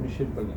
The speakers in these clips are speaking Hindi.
दुरूद पढ़ लें।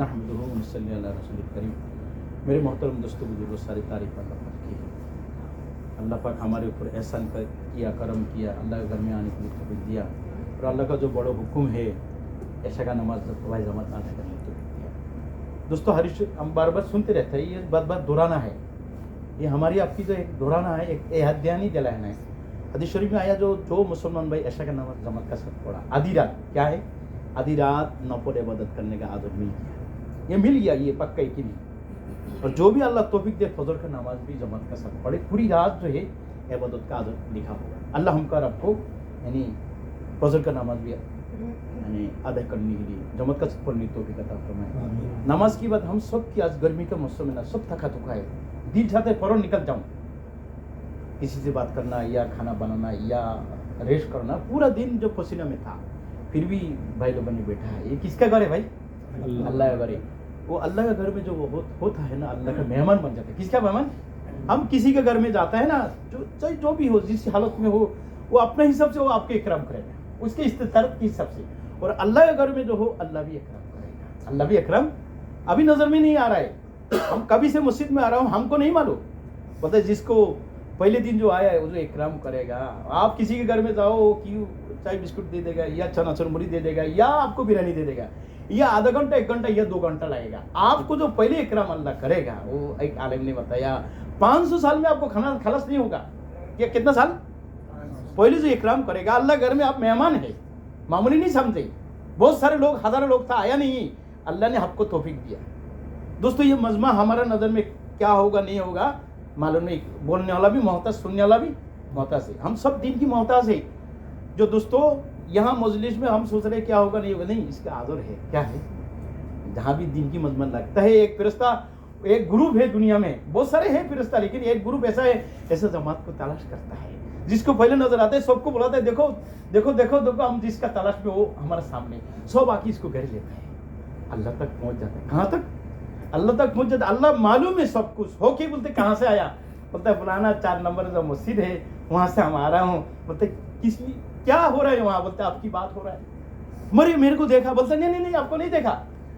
नहमदुहु व नसल्ली अला रसूलिल करीम। मेरे मोहतरम दोस्तों बुजुर्गों, सारी तारीफ अल्लाह पाक की है। अल्लाह पाक हमारे ऊपर एहसान किया, करम किया, अल्लाह के घर में आने के लिए तौफीक दिया और अल्लाह का जो बड़ा हुक्म है ऐशा का नमाज भाई जमात अदा करने की तौफीक दिया। दोस्तों हम बार बार सुनते रहते हैं, ये बात दोहराना है, ये हमारी आपकी जो एक दोहराना है, एक एहदियानी दिलाना है। हदीस शरीफ में आया जो मुसलमान भाई ऐशा का नमाज जमात का साथ पढ़ा, आधी रात क्या है, आधी रात नफल इबादत करने का आदत मिल गया, ये मिल गया, ये पक्का कि नहीं। और जो भी अल्लाह तौफीक दे फजर का नमाज भी जमात का साथ पढ़े, पूरी रात जो है इबादत का आदत लिखा होगा। अल्लाह हमको और आपको यानी फजर का नमाज भी यानी अदा करने के लिए जमात का साथ पढ़ने की तौफीक अता फरमाए। नमाज की बात हम सब की, आज गर्मी का मौसम है ना, सब थका थका है, दिल चाहते फौरन निकल जाऊँ, किसी से बात करना या खाना बनाना या रेस्ट करना, पूरा दिन जो पसीना में था, फिर भी भाई लोगों ने बैठा है। ये किसका घर है भाई? अल्लाह का घर है। वो अल्लाह का घर में जो होता है ना, अल्लाह का मेहमान बन जाता है। किसका मेहमान? हम किसी के घर में जाता है ना, चाहे जो भी हो, जिस हालत में हो, वो अपने हिसाब से वो आपके इकराम करेगा, उसके इस्तेतारत के हिसाब से। और अल्लाह के घर में जो हो, अल्लाह भी इकराम करेगा। अल्लाह भी इकराम अभी नजर में नहीं आ रहा है, हम कभी से मस्जिद में आ रहा हूँ, हमको नहीं मालूम। पता है, जिसको पहले दिन जो आया है वो जो इकराम करेगा। आप किसी के घर में जाओ कि चाय बिस्कुट दे देगा या चना चुरमुरी दे देगा या आपको बिरयानी दे देगा, या आधा घंटा, 1 घंटा या 2 घंटा लगेगा। आपको जो पहले इकराम अल्लाह करेगा, वो एक आलिम ने बताया 500 साल में आपको खाना खलास नहीं होगा। या कितना साल पहले जो इकराम करेगा, अल्लाह घर में आप मेहमान है, मामूली नहीं समझे। बहुत सारे लोग, हजारों लोग था, आया नहीं, अल्लाह ने आपको तौफीक दिया। दोस्तों ये मजमा हमारा नजर में क्या होगा नहीं होगा मालूम नहीं। बोलने वाला भी मोहताज, सुनने वाला भी मोहताज है। हम सब दिन की मोहताज है। जो दोस्तों यहाँ मजलिस में हम सोच रहे क्या होगा नहीं होगा, नहीं, इसका आदर है। क्या है? जहाँ भी दिन की मजमन लगता है, एक फिरिश्ता, एक ग्रुप है दुनिया में, बहुत सारे हैं फिरिश्ता, लेकिन एक ग्रुप ऐसा है, ऐसा जमात को तलाश करता है, जिसको पहले नजर आता है, सबको बुलाता है, देखो देखो देखो देखो, हम जिसका तलाश में वो हमारे सामने, सब आके इसको घर लेता है, अल्लाह तक पहुंच जाता है। कहाँ तक? अल्लाह तक पहुंच जाता है। अल्लाह मालूम है सब कुछ हो के, बोलते कहाँ से आया, बोलता है फलाना 4 नंबर जो मस्जिद है वहां से हम आ रहा हूँ। बोलते किस क्या हो रहा है वहां? बोलते आपकी बात हो रहा है। मेरे को देखा? बोलते नहीं आपको नहीं देखा।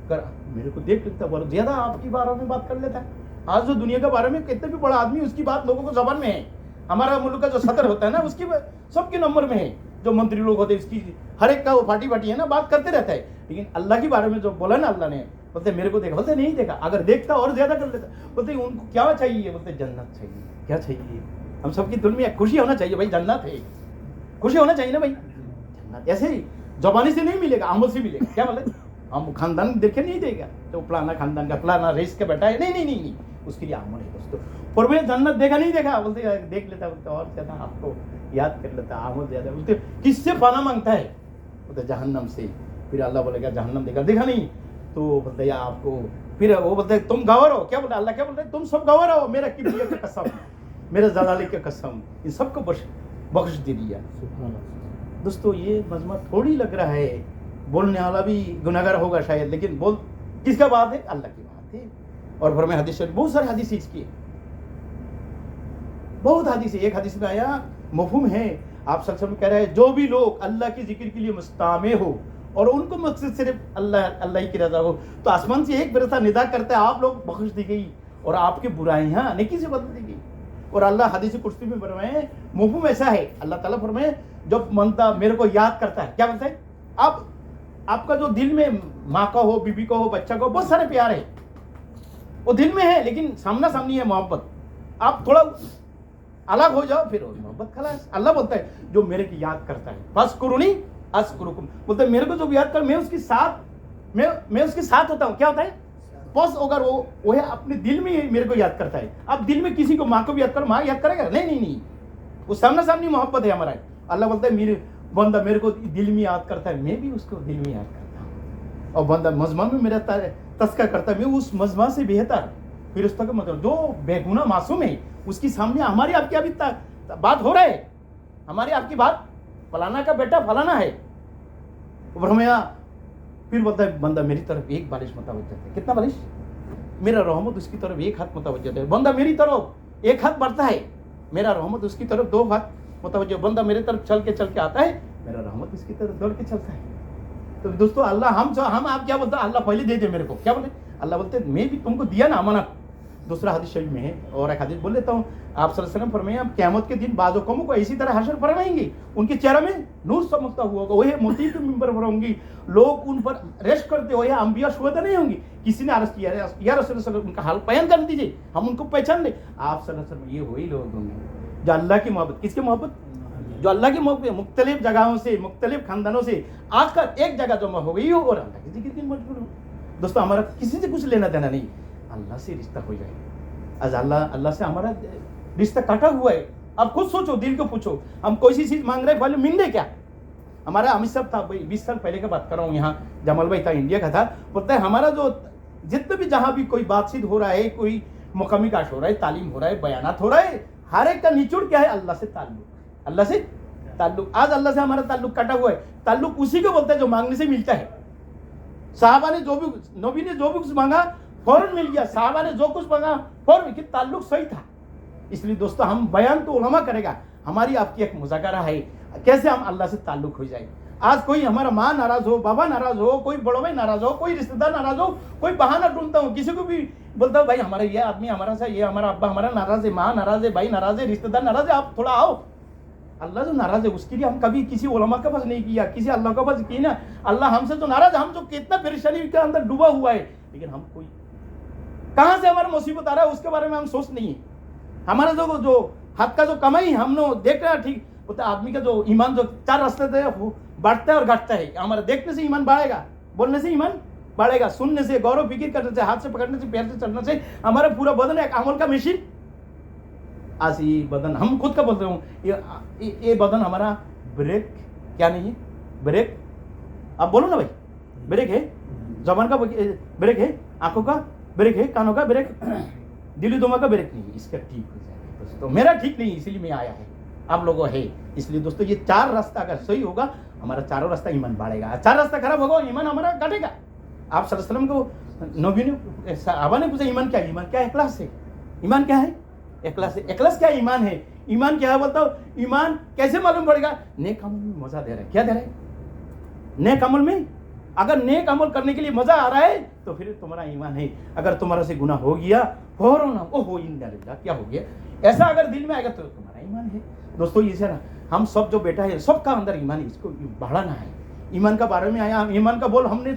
कर मेरे को देख लेता, बहुत ज्यादा आपकी बारे में बात कर लेता है। आज जो दुनिया के बारे में कितने भी बड़ा आदमी, उसकी बात लोगों को जबान में है। हमारा मुल्क का जो सदर होता है ना, उसकी सबके नंबर में है। जो मंत्री लोग होते हैं, उसकी हर एक का वो फाटी है ना, बात करते रहता है। लेकिन अल्लाह के बारे में जो बोला ना अल्लाह ने, बोलते मेरे को देखा, बोलते नहीं देखा, अगर देखता और ज्यादा कर लेता। बोलते उनको क्या चाहिए? बोलते जन्नत चाहिए। क्या चाहिए? हम सबकी दिल में खुशी होना चाहिए भाई, जन्नत है, खुशी होना चाहिए ना भाई, जन्नत। ऐसे ही जबानी से नहीं मिलेगा, अमल से मिलेगा। क्या मतलब? हम खानदान देखे नहीं देगा, तो फलाना खानदान का फलाना रेस का बेटा है, नहीं, उसके लिए अमल है दोस्तों। और मैं जन्नत देखा नहीं देखा, बोलते देख लेता, बोलते और ज्यादा आपको याद कर लेता, अमल ज्यादा। बोलते किससे पाना मांगता है? बोलते जहन्नम से। फिर अल्लाह बोलेगा जहन्नम देखा नहीं, तो बोलते या आपको, फिर वो बोलते तुम गवाह हो। क्या बोलते अल्लाह? क्या बोलते तुम सब गवाह हो, मेरा किबरिया की कसम, मेरे जलाली की कसम, इन सबको बख्श दे दिया। दोस्तों ये मजमा थोड़ी लग रहा है, बोलने वाला भी गुनाहगार होगा शायद, लेकिन बोल किसका बात है? अल्लाह की बात है। और फिर मैं हदीस शरीफ, बहुत सारे हदीस इसकी, बहुत हदीस है। एक हदीस में आया, मफहूम है, आप सल्लल्लाहु कह रहे हैं, जो भी लोग अल्लाह की जिक्र के लिए मुस्तामे हो और उनको मकसद सिर्फ अल्लाह ही की रजा हो, तो आसमान से एक फरिश्ता निदा करता है, आप लोग बख्श दी गई और आपकी बुराइयां नेकी से बदल दी गई। और अल्लाह हदीस कुर्सी में फरमाए, मफहूम ऐसा है, अल्लाह ताला फरमाए, जब बंदा मेरे को याद करता है, क्या बोलता है? आपका जो दिल में माँ का हो, बीबी का हो, बच्चा का हो, बहुत सारे प्यार है, वो दिल में है, लेकिन सामना सामनी है मोहब्बत। आप थोड़ा अलग हो जाओ, फिर मोहब्बत खलास। अल्लाह बोलता है जो मेरे की याद करता है, बस करूनी अस्कुरुकुम, बोलते मेरे को जो भी याद कर, मैं उसके साथ होता हूँ। क्या होता है? बस अगर वो है अपने दिल में मेरे को याद करता है। अब दिल में किसी को, माँ को भी याद कर, माँ याद करेगा? नहीं, वो सामना सामनी मोहब्बत है हमारा। अल्लाह बोलता है मेरे बंदा मेरे को दिल में याद करता है, मैं भी उसको दिल में याद करता हूँ। और बंदा मजमा में मेरा तस्करा करता है, मैं उस मजमा से बेहतर फिर उसका मतलब जो बेगुनाह मासूम है, उसकी सामने हमारी आपकी अभी बात हो रहा है, हमारी आपकी बात, फलाना का बेटा फलाना है, फरमाया फिर बोलता है बंदा मेरी तरफ एक बालिश मुतवज्जह है। कितना बालिश? मेरा रहमत उसकी तरफ एक हाथ मुतवज्जह है। बंदा मेरी तरफ एक हाथ बढ़ता है, मेरा रहमत उसकी तरफ दो हाथ मुतवज्जह। बंदा मेरी तरफ चल के आता है, मेरा रहमत उसकी तरफ दौड़ के चलता है। तो दोस्तों अल्लाह हम आप क्या बोलते हैं? अल्लाह पहले दे दे मेरे को। क्या बोलते? अल्लाह बोलते मैं भी तुमको दिया ना अमानत। दूसरा हदीस शरीफ में है, और एक हदीस बोल लेता हूँ। आप सल्लल्लाहु अलैहि वसल्लम फरमाए, आप क़यामत के दिन बाज़ कौमों को इसी तरह हशर फरमाएंगे, उनके चेहरे में नूर चमकता हुआ होगा, वही मोती के मिंबर पर होंगी, लोग उन पर रेस्ट करते हुए, अंबिया शुहदा नहीं होंगी। किसी ने अर्ज़ किया, या रसूल सल्लल्लाहु उनका हाल बयान कर दीजिए, हम उनको पहचान ले। आप सल्लल्लाहु अलैहि वसल्लम, ये वही लोग होंगे जो अल्लाह की मोहब्बत, किसकी मोहब्बत? जो अल्लाह की मोहब्बत मुख्तलिफ जगहों से, मुख्तलिफ खानदानों से आकर एक जगह जमा हो गई हो और अल्लाह की जिक्र की मजबूर हो। दोस्तों हमारा किसी से कुछ लेना देना नहीं, अल्लाह से रिश्ता हो जाए। आज अल्लाह से हमारा रिश्ता काटा हुआ है। अब खुद सोचो, दिल को पूछो, हम कोई सी चीज मांग रहे पहले मिल क्या? हमारा अमित साहब था, 20 साल पहले का बात कर रहा हूँ, यहाँ जमाल भाई था, इंडिया का था। बोलता है हमारा जो जितने भी जहाँ भी कोई बातचीत हो रहा है, कोई मुकामी काश हो रहा है, तालीम हो रहा है, बयानात हो रहा है, हर एक का निचोड़ क्या है? अल्लाह से ताल्लुक, अल्लाह से ताल्लुक। आज अल्लाह से हमारा ताल्लुक कटा हुआ है। ताल्लुक उसी को बोलते हैं जो मांगने से मिलता है। साहबा ने जो भी, नबी ने जो भी कुछ मांगा फौरन मिल गया, साहबा ने जो कुछ मांगा फौरन, कि ताल्लुक सही था। इसलिए दोस्तों हम बयान तो उलमा करेगा, हमारी आपकी एक मुज़ाकरा है कैसे हम अल्लाह से ताल्लुक हो जाए। आज कोई हमारा माँ नाराज हो, बाबा नाराज हो, कोई बड़ो भाई नाराज हो, कोई रिश्तेदार नाराज हो, कोई बहाना ढूंढता हूँ, किसी को भी बोलता हूँ भाई हमारा ये आदमी हमारा सा, ये हमारा अब्बा हमारा नाराज है, माँ नाराज है, भाई नाराज है, रिश्तेदार नाराज है, आप थोड़ा आओ। अल्लाह जो नाराज है उसके लिए हम कभी किसी उलमा के पास नहीं किया, किसी अल्लाह के पास की ना। अल्लाह हमसे जो नाराज, हम जो कितना परेशानी के अंदर डूबा हुआ है, लेकिन हम कोई कहाँ से हमारा मुसीबत आ रहा है उसके बारे में हम सोच नहीं है। हमारा जो हाथ का जो कमाई हमने देख रहा है, ठीक होता आदमी का जो ईमान जो 4 रास्ते थे बढ़ता है और घटता है। हमारा देखने से ईमान बढ़ेगा, बोलने से ईमान बढ़ेगा, सुनने से, गौरव फिक्र करने से, हाथ से पकड़ने से, पैर से चलने से हमारा पूरा बदन एक अमल का मशीन। आज ये बदन हम खुद का बोलते हूँ, ये बदन हमारा ब्रेक क्या नहीं है? ब्रेक आप बोलो ना भाई, ब्रेक है, जबान का ब्रेक है, आंखों का ब्रेक है, कानों का ब्रेक, दिली दुमा का ब्रेक नहीं है। इसका ठीक हो जाएगा दोस्तों। मेरा ठीक नहीं, इसलिए मैं आया है, आप लोगों है। इसलिए दोस्तों ये 4 रास्ता अगर सही होगा, हमारा चारों रास्ता ईमान बढ़ेगा। 4 रास्ता खराब होगा, ईमान हमारा घटेगा। आप सल्लल्लाहु अलैहि वसल्लम को नबी ने, सहाबा ने पूछा ईमान क्या है? ईमान क्या है? इखलास है। ईमान क्या है? इखलास है। इखलास क्या ईमान है? ईमान क्या है बताओ? ईमान कैसे मालूम पड़ेगा? नेक अमल में मजा दे रहा है। क्या दे रहा है? नेक अमल में। अगर नेक अमल करने के लिए मजा आ रहा है तो फिर तुम्हारा ईमान है। अगर तुम्हारा से गुनाह हो गया फौरन ओहो इंशाअल्लाह क्या हो गया, ऐसा अगर दिल में आएगा तो तुम्हारा ईमान है। दोस्तों ये ना, हम सब जो बेटा है सबका अंदर ईमान है, इसको बढ़ाना है। ईमान का बारे में आया, ईमान का बोल हमने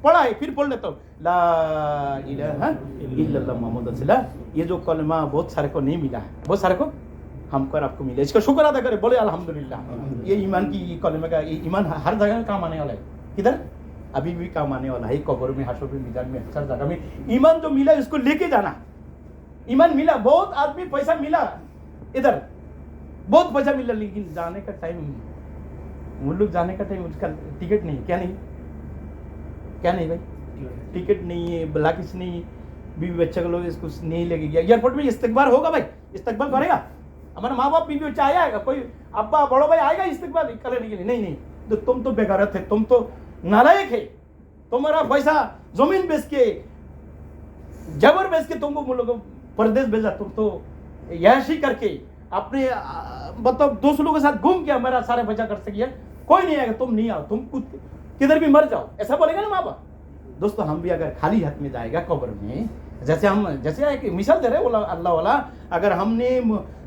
पढ़ा है, फिर बोल लेता हूँ, ला इलाहा इल्लल्लाह मुहम्मद रसूलुल्लाह। ये जो कलमा बहुत सारे को नहीं मिला है, बहुत सारे को हमको और आपको मिला, इसका शुक्र अदा करें, बोले अल्हम्दुलिल्लाह। ये ईमान की कलमे का ईमान हर जगह काम आने वाला है। किधर? अभी भी काम आने वाला है, कब्र में, हश्र में, मीज़ान में, हर जगह में। ईमान जो मिला इसको लेके जाना। ईमान मिला, बहुत आदमी पैसा मिला, इधर बहुत पैसा मिला, लेकिन जाने का टाइम, मुल्क जाने का टाइम उसका टिकट नहीं। क्या नहीं? क्या नहीं भाई? टिकट नहीं है, ब्लाकिस नहीं, बीवी बच्चा को लोग इसको नहीं लेके गया। एयरपोर्ट में इस्तकबाल होगा भाई, इस्तकबाल करेगा। हमारा माँ बाप बीवी बच्चा आएगा, कोई अब्बा बड़ो भाई आएगा इस्तकबाल करने के लिए? नहीं नहीं, तो तुम तो बेगारत है, तुम तो नालायक है। तुम्हारा पैसा जमीन बेच के, जबर बेच के तुमको मुल्क परदेश भेजा, तुम तो याशी करके अपने मतलब दोस्त लोगों के साथ घूम के हमारा सारा पैसा कर सकिए। कोई नहीं आएगा, तुम नहीं आओ, तुम खुद किधर भी मर जाओ, ऐसा बोलेगा ना माँ बाप। दोस्तों हम भी अगर खाली हाथ में जाएगा कब्र में, जैसे एक मिसाल दे रहे अल्लाह वाला, अगर हमने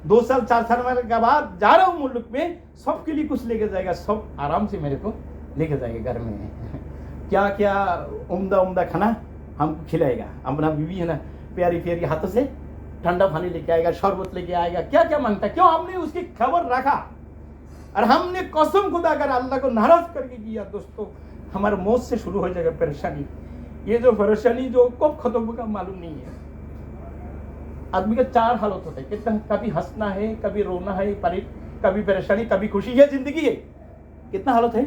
2 साल 4 साल के बाद जा रहा हूँ मुल्क में, सबके लिए कुछ लेके जाएगा, सब आराम से मेरे को लेके जाएगा घर में। क्या क्या उम्दा खाना हमको खिलाएगा। अपना बीवी है ना, प्यारी प्यारी हाथों से ठंडा पानी लेके आएगा, शरबत लेके आएगा, क्या क्या मांगता है। क्यों? हमने उसकी खबर रखा और हमने कसम खुदा कर अल्लाह को नाराज करके किया। दोस्तों हमारे मौत से शुरू हो जाएगा परेशानी। ये जो परेशानी जो कब खत्म होगा मालूम नहीं है। आदमी का 4 हालत होते हैं, कितना, कभी हंसना है, कभी रोना है, कभी परेशानी, कभी खुशी। ये जिंदगी है। कितना हालत है?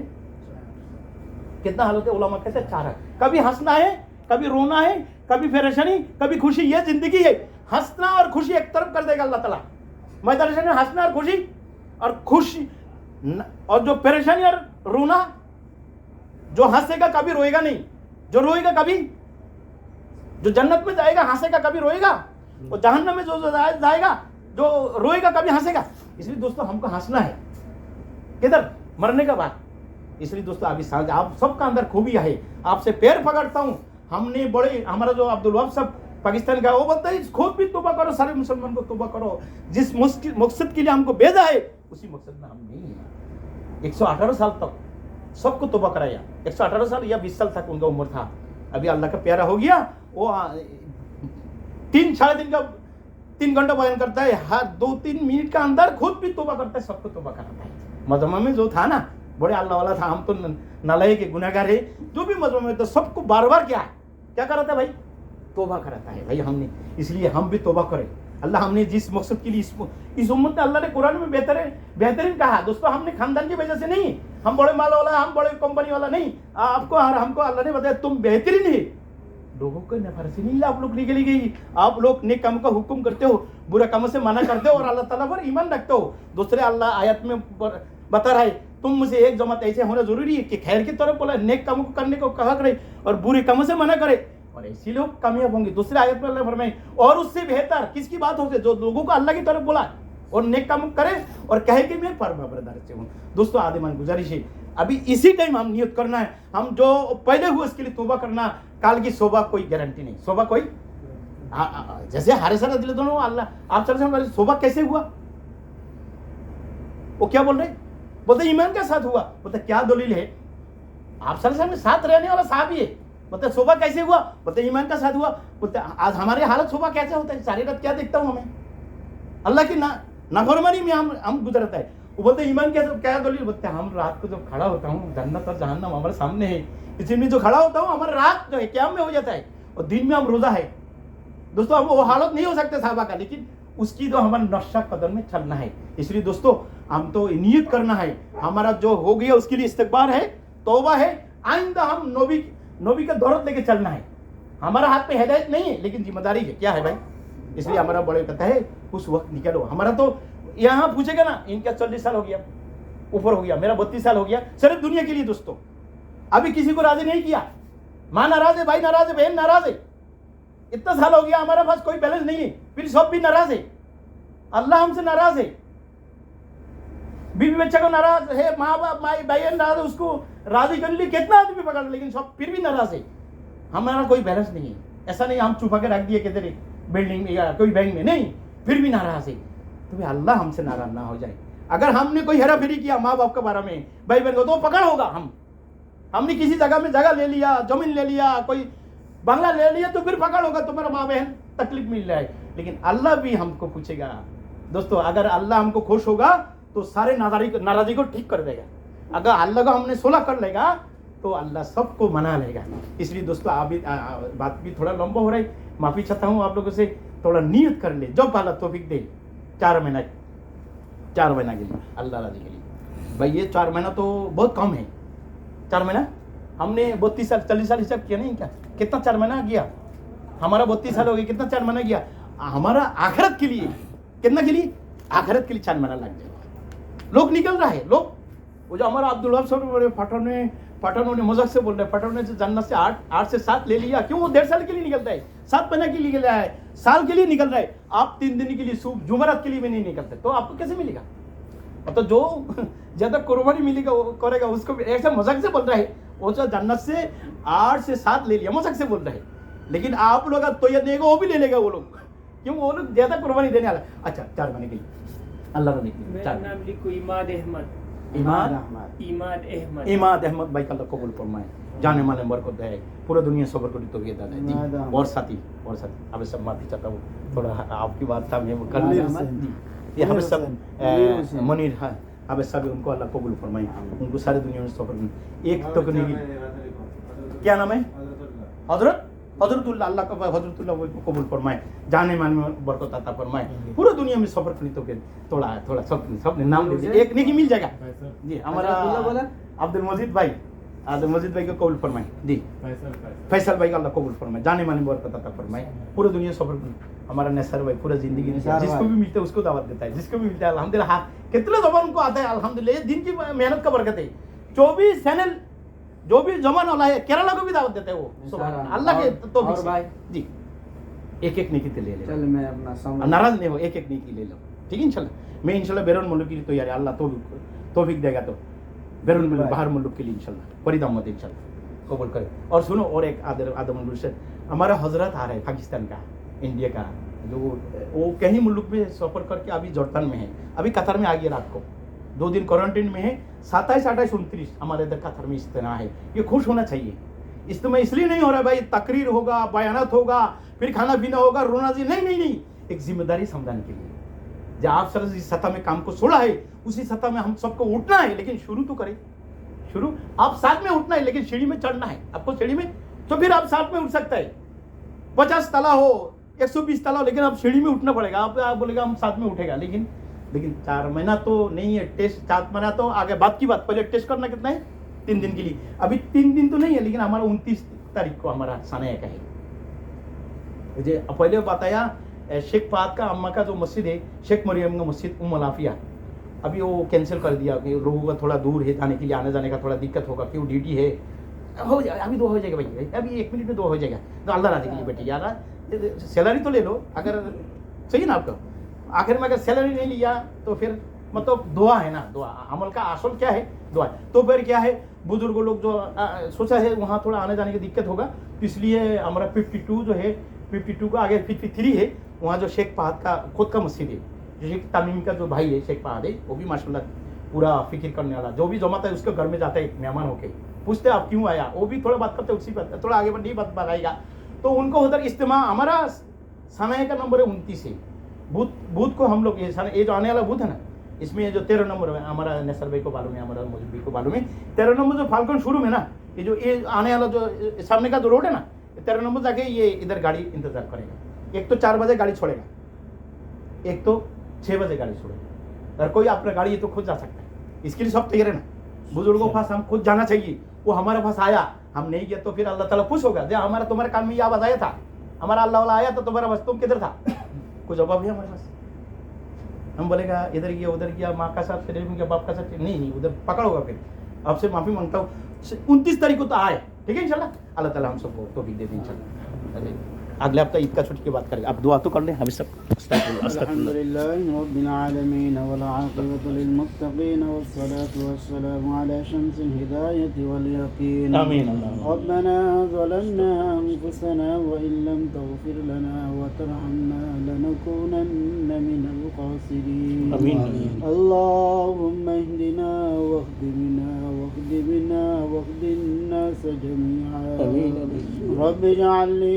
कितना हालत है? उलमा कहते हैं 4 है। कभी हंसना है, कभी रोना है, कभी परेशानी, कभी खुशी। ये जिंदगी है। हंसना और खुशी एक तरफ कर देगा अल्लाह ताला। मैदान में हंसना और खुशी, और जो परेशानी और रोना जो हंसेगा कभी रोएगा नहीं, जो रोएगा कभी, जो जन्नत में जाएगा हंसेगा कभी रोएगा, और जहन्नम में जो जाएगा जो रोएगा कभी हंसेगा। इसलिए दोस्तों हमको हंसना है, किधर, मरने के बाद। इसलिए दोस्तों अभी सांझ आप सबका अंदर खूबियां है, आपसे पैर पकड़ता हूं। हमने बड़े, हमारा जो अब्दुल वहाब साहब पाकिस्तान का, वो बोलता है खुद भी तौबा करो, सारे मुसलमान को तौबा करो, जिस मकसद के लिए हमको भेजा है उसी मकसद में हम नहीं है। 118 साल तक सबको तौबा कराया, 118 साल या 20 साल तक उनका उम्र था। अभी अल्लाह का प्यारा हो गया, वो 3 घंटा बयान करता है, हर 2-3 मिनट का अंदर खुद भी तौबा करता है, सबको तौबा कराता है। मजमा में जो था ना, बड़े अल्लाह वाला था, हम तो नालायक के गुनाहगार है, जो भी मजमा में तो सबको बार बार क्या कराता है भाई, तौबा कराता है भाई हमने। इसलिए हम भी तौबा करें। अल्लाह हमने जिस मकसद के लिए इस उम्मत में, अल्लाह ने कुरान में बेहतरीन कहा दोस्तों, हमने खानदान की वजह से नहीं, हम बड़े माल वाला, हम बड़े कंपनी वाला नहीं, आपको हमको अल्लाह ने बताया तुम बेहतरीन है। लोगों को नफरत से नहीं, आप लोग निकली गई, आप लोग नेक काम का हुक्म करते हो, बुरा कामों से मना करते हो और अल्लाह ताला पर ईमान रखते हो। दूसरे अल्लाह आयत में बता रहा है तुम मुझे एक जमात ऐसे होना जरूरी है कि खैर की तरफ बोला, नेक कामों को करने को कहा करे और बुरे कामों से मना करे, और ऐसे लोग कामयाब होंगे। दूसरे आयत में अल्लाह फरमाए और उससे बेहतर किसकी बात होगी, जो लोगों को अल्लाह की तरफ बोला और नेक काम करे और कहे कि मैं परमाबरदार से हूँ। दोस्तों आदिमान गुजारिश है, अभी इसी टाइम हम नियत करना है, हम जो पहले हुए उसके लिए तौबा करना। काल की सोबा कोई गारंटी नहीं, सोबा कोई जैसे हारिसा दिले दोनों अल्लाह आप चल सोबा कैसे हुआ, वो क्या बोल रहे, बोलते ईमान के साथ हुआ। बोलते क्या दलील है, आप सल्लल्लाहु अलैहि वसल्लम साथ रहने वाला साहबी है। बोलते सोबा कैसे हुआ, बोलते ईमान का साथ हुआ। बोलते आज हमारी हालत सोबा कैसे होता है, सारी रात क्या देखता हूँ हमें, अल्लाह की नाफरमानी में हम गुजरता है। वो बोलते ईमान के साथ क्या दलील, बोलते हम रात को जब खड़ा होता हूँ, जन्नत और जहन्नम हमारे सामने है, इसी में जो खड़ा होता हूँ हमारा रात जो है क़याम में हो जाता है और दिन में हम रोजा है। दोस्तों हम वो हालत नहीं हो सकते साहबा का, लेकिन उसकी तो हमारा नक्शा कदम में चलना है। इसलिए दोस्तों हम तो नियत करना है, हमारा जो हो गया उसके लिए इस्तगफार है, तौबा है, आइंदा हम नबी का दौरत लेके चलना है। हमारा हाथ पे हिदायत नहीं है, लेकिन जिम्मेदारी है, क्या है भाई। इसलिए हमारा बड़े कहता है उस वक्त निकलो। हमारा तो यहाँ पूछेगा ना, इनका 40 साल हो गया, ऊपर हो गया, मेरा 32 साल हो गया, सिर्फ दुनिया के लिए। दोस्तों अभी किसी को राजी नहीं किया, माँ नाराज है, भाई नाराज है, बहन नाराज है, इतना साल हो गया हमारे पास कोई बैलेंस नहीं है, फिर सब भी नाराज है, अल्लाह हमसे नाराज है, बीवी बच्चा को नाराज है, माँ बाप माई बहन नाराज है, उसको राजी करने लिए कितना आदमी पकड़, लेकिन सब फिर भी नाराज है। हमारा कोई बैलेंस नहीं है। ऐसा नहीं हम छुपा के रख दिए किधर बिल्डिंग में या कोई बैंक में, नहीं, फिर भी नाराज है। तो भी अल्लाह हमसे नाराज ना हो जाए। अगर हमने कोई हेरा फेरी किया माँ बाप के बारे में, भाई बहन को, तो पकड़ होगा। हमने किसी जगह में जगह ले लिया, जमीन ले लिया, कोई बंगला ले लिया, तो फिर पकड़ होगा, तुम्हारा माँ बहन तकलीफ मिल रहा है। लेकिन अल्लाह भी हमको पूछेगा। दोस्तों अगर अल्लाह हमको खुश होगा तो सारे नाराजी को ठीक कर देगा। अगर अल्लाह को हमने सुलह कर लेगा तो अल्लाह सबको मना लेगा। इसलिए दोस्तों अभी बात भी थोड़ा लंबा हो रहा है, माफ़ी चाहता हूँ आप लोगों से। थोड़ा नियत कर ले, जब अल्लाह तौफीक दे, 4 महीना के लिए, अल्लाह राजी के लिए। भाई ये 4 महीना तो बहुत कम है। 4 महीना हमने 32 साल 40 साल हिसाब किया नहीं क्या, कितना 4 महीना गया हमारा, 32 साल हो गए, कितना 4 महीना गया हमारा आखिरत के लिए। कितना के लिए, आखिरत के लिए 4 महीना लग जाएगा। लोग निकल रहा है, लोग वो जो हमारा अब्दुल वहाब साहब पठानों ने मजाक से बोल रहे हैं, पठानों ने जन्नत से 8 से 7 ले लिया, क्यों, वो 1.5 साल के लिए निकलता है, 7 महीने के लिए निकल रहा है, साल के लिए निकल रहा है। आप 3 दिन के लिए जुमरात के लिए भी नहीं निकलते, तो आपको कैसे मिलेगा। तो जो ज्यादा कुर्बानी मिलेगा वो करेगा, उसको भी ऐसा मजाक से बोल रहा है। वो जो जन्नत से 8 से 7 ले लिया, मजाक से बोल रहा है। लेकिन आप लोग तो ये देगा, वो भी ले लेगा वो लोग, क्यों, वो लोग ज्यादा कुर्बानी देने वाला। अच्छा 4 महीने के लिए अल्लाह ने नाम लिखो, इमाद अहमद भाई का कबूल फरमाए, जाने माने बरकत है, पूरा दुनिया सबर को तो ये दादा जी। और साथी अब सब माफी चाहता हूँ, थोड़ा आपकी बात था मैं कर लिया ये हमें सब मुनीर है, अब सब उनको अल्लाह कबूल फरमाए, उनको सारी दुनिया में सफर। एक तो क्या नाम है, हजरतुल्लाह, अल्लाह का हजरतुल्लाह को कबूल फरमाए, जाने मान में बरकत अता फरमाए, पूरा दुनिया में सफर करनी। तो थोड़ा सब नाम ले दीजिए, एक नहीं मिल जाएगा जी। हमारा अब्दुल मजीद भाई को कबूल फरमाए जी, फैसल भाई का अल्लाह कबूल फरमाए, जाने माने बरकत अता फरमाए, पूरा दुनिया सफर करनी। हमारा नसर भाई पूरा जिंदगी जिसको भी मिलता है उसको दावत देता है, जिसको भी मिलता है अल्हम्दुलिल्लाह। हाँ कितना जबान उनको आता है अल्हम्दुलिल्लाह, ये दिन की मेहनत का बरकत है। 24 चैनल जो भी जमान वाला है केरला को भी दावत देते हैं वो, सुभान अल्लाह के तौफीक से। भाई जी एक एक नेकी ले ले, चल मैं अपना समय नाराज नहीं हो, एक एक नेकी ले लो, ठीक है इंशाल्लाह। मैं इंशाल्लाह बैरून मुल्क के लिए तैयार है, अल्लाह तौफीक देगा तो बैरून मुल्क, बाहर मुल्क के लिए इंशाल्लाह बड़ी दामत इंशाल्लाह कबूल करे। और सुनो और एक आदम से हमारा हजरत आ रहा है पाकिस्तान का, इंडिया का, जो वो कहीं मुल्क में सफ़र करके अभी जॉर्डन में है, अभी कतर में आ गया रात को, 2 दिन क्वारंटीन में है। 27, 28, 29 हमारे इधर कतर में इज्तिमा है, ये खुश होना चाहिए। इज्तिमा इसलिए नहीं हो रहा भाई तकरीर होगा, बयानात होगा, फिर खाना पीना होगा, रोना जी, नहीं नहीं नहीं, एक जिम्मेदारी समझाने के लिए। जब आप सर जिस सतह में काम को छोड़ा है उसी सतह में हम सबको उठना है, लेकिन शुरू तो करें। शुरू आप साथ में उठना है, लेकिन सीढ़ी में चढ़ना है आपको, सीढ़ी में तो फिर आप साथ में उठ सकता है। 50 तला हो, 120 तला हो, लेकिन आप सीढ़ी में उठना पड़ेगा। आप बोलेगा हम साथ में उठेगा, लेकिन 4 महीना तो नहीं है टेस्ट, 4 महीना तो आगे बात की बात। पहले टेस्ट करना कितना है, 3 दिन के लिए, अभी 3 दिन तो नहीं है, लेकिन हमारा 29 तारीख को हमारा सानया का है। मुझे पहले बताया शेख फहद का अम्मा का जो मस्जिद है, शेख मरियम का मस्जिद उम्म लाफिया, अभी वो कैंसिल कर दिया कि लोगों का थोड़ा दूर है, जाने के लिए आने जाने का थोड़ा दिक्कत होगा, क्यों ड्यूटी है। हो जाएगा, अभी 2 हो जाएगा भाई, अभी 1 मिनट में 2 हो जाएगा। तो अल्लाह राजी के लिए बेटे यार, सैलरी तो ले लो अगर सही ना आपका, आखिर में अगर सैलरी नहीं लिया तो फिर मतलब दुआ है ना, दुआ अमल का असल क्या है, दुआ। तो फिर क्या है, बुजुर्ग लोग जो सोचा है वहाँ थोड़ा आने जाने की दिक्कत होगा, तो इसलिए हमारा 52 जो है, 52 का आगे 53 है, वहाँ जो शेख फहद का खुद का मस्जिद है, जो शेख तमीम का जो भाई है शेख फहद है, वो भी माशाल्लाह पूरा फिक्र करने वाला, जो भी जमाता है उसके घर में जाता है मेहमान होके, पूछते आप क्यों आया, वो भी थोड़ा बात करते, उसी बात थोड़ा आगे बढ़ नहीं बात बताएगा। तो उनको उधर इज्तिमा, हमारा समय का नंबर है 29 है। बूथ को हम लोग ये जो आने वाला बूथ है ना, इसमें ये जो 13 नंबर है, हमारा नसर भाई को मालूम है, हमारा मुझे भाई को मालूम है, 13 नंबर जो फाल्कन शुरू में ना, ये जो ये आने वाला जो सामने का जो रोड है ना, 13 नंबर जाके ये इधर गाड़ी इंतजार करेगा। एक तो 4 बजे गाड़ी छोड़ेगा, एक तो 6 बजे गाड़ी छोड़ेगा। अगर कोई अपना गाड़ी है तो खुद जा सकता है, इसके लिए सब तैयार है ना। बुजुर्गों के पास हम खुद जाना चाहिए, वो हमारे पास आया, हम नहीं गया तो फिर अल्लाह ताला खुश होगा। जब हमारा तुम्हारे कान में ये आवाज आया था, हमारा अल्लाह वाला आया तो तुम्हारा बस तुम किधर था, कुछ जवाब है हमारे पास। हम बोलेगा इधर गया उधर गया, माँ का साथ शरीर में गया, बाप का साथ नहीं, उधर पकड़ोगा। फिर आपसे माफी मांगता हूँ, 29 तारीख को तो आए, ठीक है इंशाल्लाह। अल्लाह ताला हम सबको तौफीक दे दे इंशाल्लाह। अगले हफ्ता ईद का छुट्टी की बात करेंगे, आप दुआ तो कर लें हम सब। अल्हम्दुलिल्लाहि रब्बिल आलमीन वल आक़िबतु लिल मुत्तक़ीन वस्सलातु वस्सलामु अला शम्सिल हिदायति वल यक़ीन। आमीन। रब्बना ज़लमना अनफुसना व इन लम तग़फिर लना व तरहमना लनकूनन्ना मिनल ख़ासिरीन। आमीन। अल्लाहुम्मा इहदिना वहदिना वहदिना वहदिन्नास जमीअन। आमीन। रब्बि इजअलनी